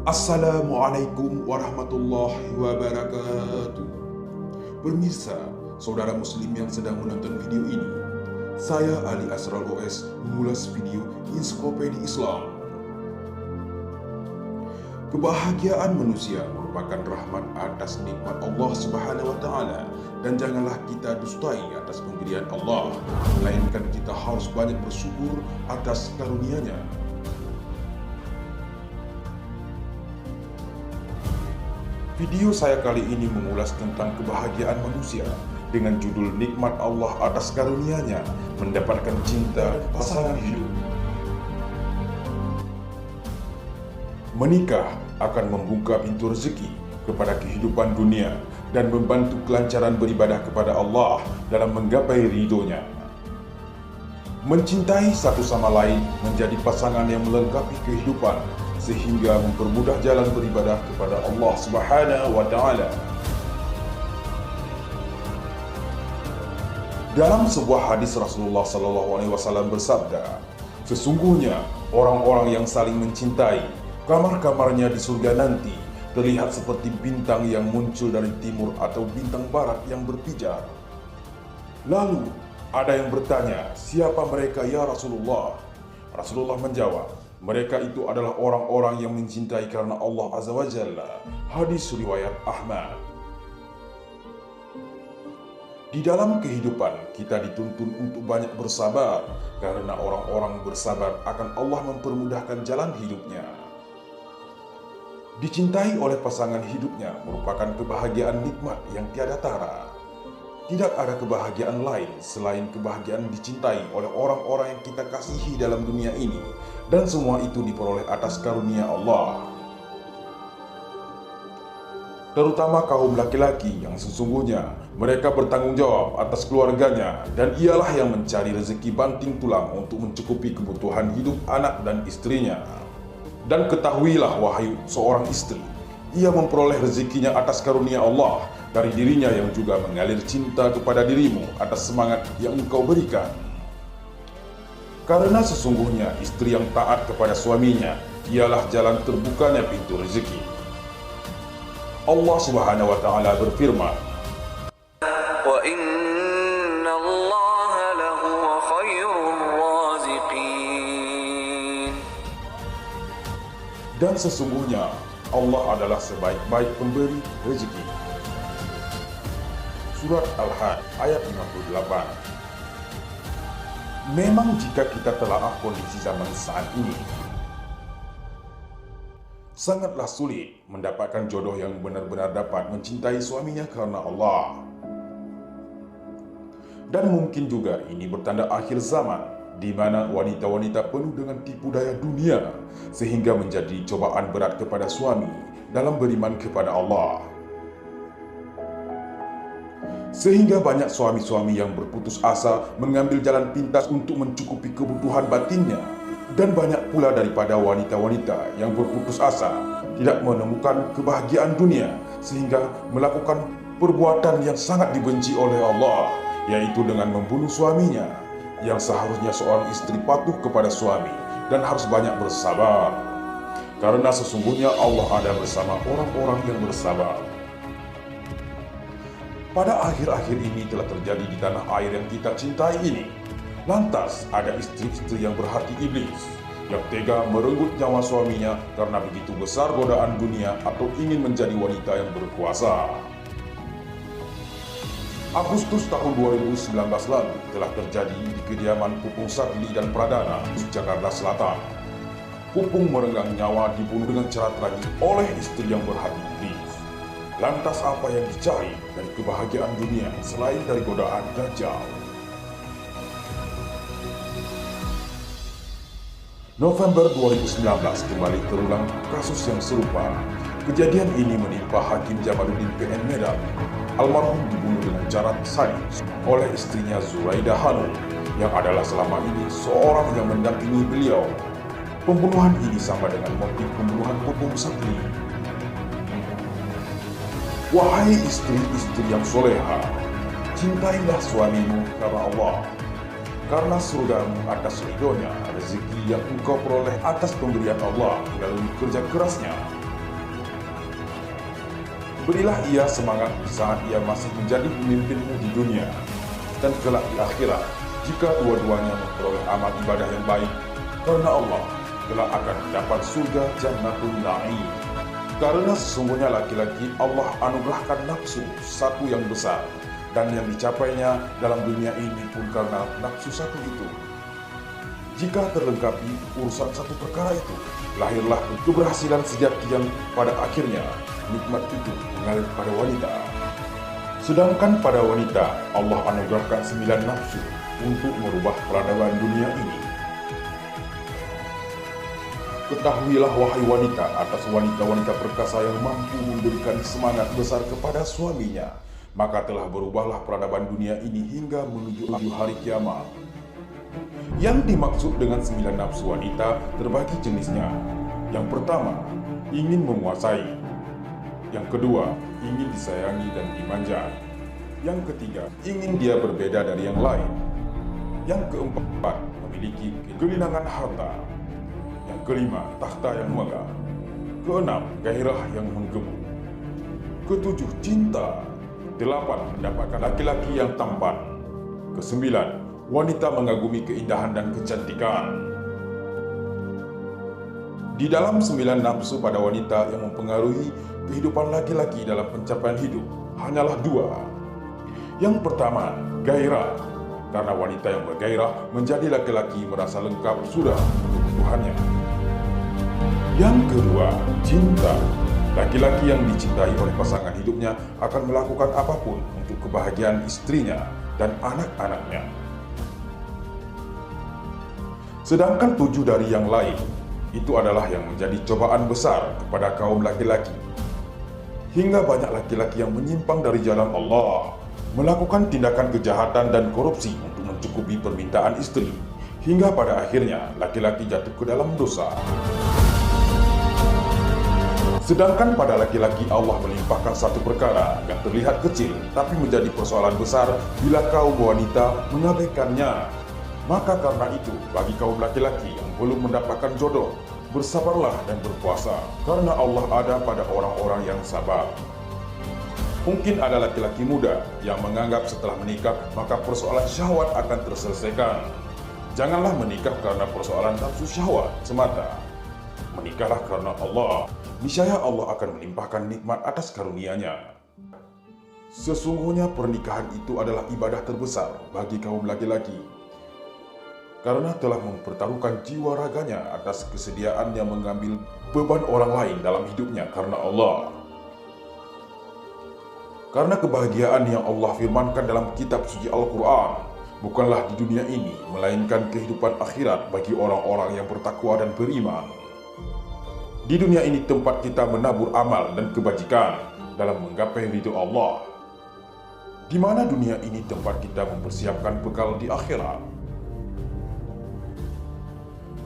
Assalamualaikum warahmatullahi wabarakatuh. Pemirsa, saudara muslim yang sedang menonton video ini, saya Ali Asral OS mengulas video Ensiklopedia Islam. Kebahagiaan manusia merupakan rahmat atas nikmat Allah Subhanahu wa Ta'ala, dan janganlah kita dustai atas pemberian Allah, melainkan kita harus banyak bersyukur atas karunia-Nya. Video saya kali ini mengulas tentang kebahagiaan manusia dengan judul Nikmat Allah atas karunia-Nya mendapatkan cinta pasangan hidup. Menikah akan membuka pintu rezeki kepada kehidupan dunia dan membantu kelancaran beribadah kepada Allah dalam menggapai ridho-Nya. Mencintai satu sama lain menjadi pasangan yang melengkapi kehidupan, sehingga mempermudah jalan beribadah kepada Allah Subhanahu wa Ta'ala. Dalam sebuah hadis Rasulullah SAW bersabda, sesungguhnya orang-orang yang saling mencintai, kamar-kamarnya di surga nanti terlihat seperti bintang yang muncul dari timur atau bintang barat yang berpijar. Lalu ada yang bertanya, siapa mereka ya Rasulullah? Rasulullah menjawab, mereka itu adalah orang-orang yang mencintai karena Allah Azza wa Jalla. Hadis riwayat Ahmad. Di dalam kehidupan kita dituntun untuk banyak bersabar, karena orang-orang bersabar akan Allah mempermudahkan jalan hidupnya. Dicintai oleh pasangan hidupnya merupakan kebahagiaan nikmat yang tiada tara. Tidak ada kebahagiaan lain selain kebahagiaan dicintai oleh orang-orang yang kita kasihi dalam dunia ini, dan semua itu diperoleh atas karunia Allah. Terutama kaum laki-laki yang sesungguhnya mereka bertanggung jawab atas keluarganya, dan ialah yang mencari rezeki banting tulang untuk mencukupi kebutuhan hidup anak dan istrinya. Dan ketahuilah wahai seorang istri, ia memperoleh rezekinya atas karunia Allah dari dirinya yang juga mengalir cinta kepada dirimu atas semangat yang engkau berikan. Karena sesungguhnya istri yang taat kepada suaminya ialah jalan terbukanya pintu rezeki. Allah Subhanahu wa Ta'ala berfirman, "Wa inna Allah lahu khairur raziqin." Dan sesungguhnya Allah adalah sebaik-baik pemberi rezeki. Surat Al-Hajj ayat 58. Memang jika kita telaah kondisi zaman saat ini, sangatlah sulit mendapatkan jodoh yang benar-benar dapat mencintai suaminya karena Allah. Dan mungkin juga ini bertanda akhir zaman, di mana wanita-wanita penuh dengan tipu daya dunia, sehingga menjadi cobaan berat kepada suami dalam beriman kepada Allah. Sehingga banyak suami-suami yang berputus asa mengambil jalan pintas untuk mencukupi kebutuhan batinnya. Dan banyak pula daripada wanita-wanita yang berputus asa tidak menemukan kebahagiaan dunia, sehingga melakukan perbuatan yang sangat dibenci oleh Allah, yaitu dengan membunuh suaminya, yang seharusnya seorang istri patuh kepada suami dan harus banyak bersabar. Karena sesungguhnya Allah ada bersama orang-orang yang bersabar. Pada akhir-akhir ini telah terjadi di tanah air yang kita cintai ini. Lantas ada istri-istri yang berhati iblis, yang tega merenggut nyawa suaminya karena begitu besar godaan dunia atau ingin menjadi wanita yang berkuasa. Agustus tahun 2019 lalu telah terjadi di kediaman Pupung Sadli dan Pradana, Jakarta Selatan. Pupung merenggang nyawa dibunuh dengan cara tragis oleh istri yang berhati iblis. Lantas apa yang dicari dari kebahagiaan dunia selain dari godaan Dajjal? November 2019 kembali terulang kasus yang serupa. Kejadian ini menimpa Hakim Jamaluddin PN Medan. Almarhum dibunuh dengan cara sadis oleh istrinya Zuraida Hanum, yang adalah selama ini seorang yang mendampingi beliau. Pembunuhan ini sama dengan motif pembunuhan Pupung Sadli. Wahai istri-istri yang soleha, cintailah suamimu karena Allah, karena surgamu atas ridhonya, rezeki yang engkau peroleh atas pemberian Allah melalui kerja kerasnya. Berilah ia semangat di saat ia masih menjadi pemimpinmu di dunia, dan kelak di akhirat, jika dua-duanya memperoleh amal ibadah yang baik, karena Allah kelak akan mendapat surga Jannatul Na'im. Karena sesungguhnya laki-laki Allah anugerahkan nafsu satu yang besar, dan yang dicapainya dalam dunia ini pun karena nafsu satu itu. Jika terlengkapi urusan satu perkara itu, lahirlah keberhasilan sejati yang pada akhirnya nikmat itu mengalir pada wanita. Sedangkan pada wanita, Allah anugerahkan 9 nafsu untuk merubah peradaban dunia ini. Ketahuilah wahai wanita, atas wanita-wanita perkasa yang mampu memberikan semangat besar kepada suaminya, maka telah berubahlah peradaban dunia ini hingga menuju hari kiamat. Yang dimaksud dengan 9 nafsu wanita terbagi jenisnya. Yang pertama, ingin menguasai. Yang kedua, ingin disayangi dan dimanja. Yang ketiga, ingin dia berbeda dari yang lain. Yang keempat, memiliki kegelinangan harta. Yang kelima, takhta yang megah. Keenam, gairah yang menggebu. Ketujuh, cinta. Delapan, mendapatkan laki-laki yang tampan. Kesembilan, wanita mengagumi keindahan dan kecantikan. Di dalam 9 nafsu pada wanita yang mempengaruhi kehidupan laki-laki dalam pencapaian hidup, hanyalah 2. Yang pertama, gairah. Karena wanita yang bergairah menjadi laki-laki merasa lengkap sudah kebutuhannya. Yang kedua, cinta. Laki-laki yang dicintai oleh pasangan hidupnya akan melakukan apapun untuk kebahagiaan istrinya dan anak-anaknya. Sedangkan 7 dari yang lain, itu adalah yang menjadi cobaan besar kepada kaum laki-laki. Hingga banyak laki-laki yang menyimpang dari jalan Allah, melakukan tindakan kejahatan dan korupsi untuk mencukupi permintaan istri, hingga pada akhirnya laki-laki jatuh ke dalam dosa. Sedangkan pada laki-laki Allah melimpahkan satu perkara yang terlihat kecil tapi menjadi persoalan besar bila kaum wanita mengabaikannya. Maka karena itu, bagi kaum laki-laki yang belum mendapatkan jodoh, bersabarlah dan berpuasa, karena Allah ada pada orang-orang yang sabar. Mungkin ada laki-laki muda yang menganggap setelah menikah maka persoalan syahwat akan terselesaikan. Janganlah menikah karena persoalan nafsu syahwat semata. Menikahlah karena Allah. Niscaya Allah akan melimpahkan nikmat atas karunia-Nya. Sesungguhnya pernikahan itu adalah ibadah terbesar bagi kaum laki-laki, karena telah mempertaruhkan jiwa raganya atas kesediaannya mengambil beban orang lain dalam hidupnya karena Allah. Karena kebahagiaan yang Allah firmankan dalam kitab suci Al-Quran bukanlah di dunia ini, melainkan kehidupan akhirat bagi orang-orang yang bertakwa dan beriman. Di dunia ini tempat kita menabur amal dan kebajikan dalam menggapai ridho Allah, di mana dunia ini tempat kita mempersiapkan bekal di akhirat.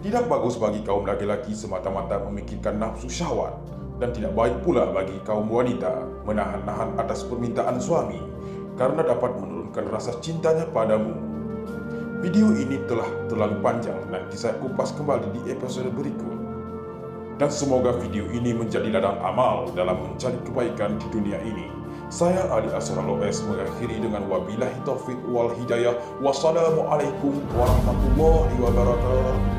Tidak bagus bagi kaum laki-laki semata-mata memikirkan nafsu syahwat, dan tidak baik pula bagi kaum wanita menahan-nahan atas permintaan suami karena dapat menurunkan rasa cintanya padamu. Video ini telah terlalu panjang dan saya kupas kembali di episode berikut. Dan semoga video ini menjadi ladang amal dalam mencari kebaikan di dunia ini. Saya Ali Asrar OS mengakhiri dengan wabillahi taufik wal hidayah. Wassalamualaikum warahmatullahi wabarakatuh.